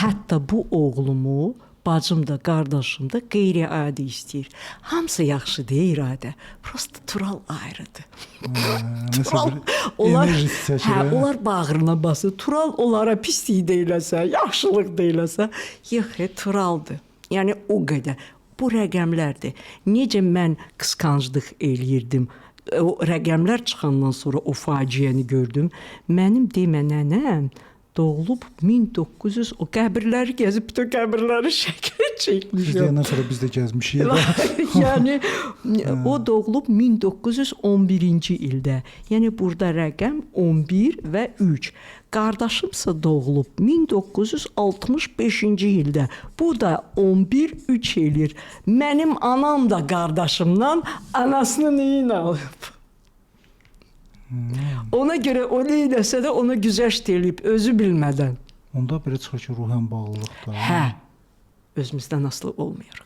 Hətta bu oğlumu bacım da, qardaşım da qeyri-adi istəyir. Hamısı yaxşı deyir iradə. Prosta Tural ayrıdır. Tural, onlar bağrına basır. Tural onlara pislik deyiləsə, yaxşılıq deyiləsə, yox, Turaldır. Yəni o qədər. Bu rəqəmlərdir. Necə mən qısqanclıq eləyirdim. O rəqəmlər çıxandan sonra o faciəni gördüm. Mənim demə nənəm doğulub 1900 o qəbirləri gəzib bütün qəbirləri şəkil çəkmiş. Biz deyəndən sonra biz də gəzmişik. Yəni o doğulub 1911-ci ildə. Yəni burada rəqəm 11 və 3. Qardaşımsa doğulub 1965-ci ildə. Bu da 11-3 eləyir. Mənim anam da qardaşımdan anasını neyin alıb? Ona görə o neyləsə də ona güzəşt eləyib, özü bilmədən. Onda belə çıxır ki, ruhən bağlılıqdır. Hə, özümüzdən asılı olmayırıq.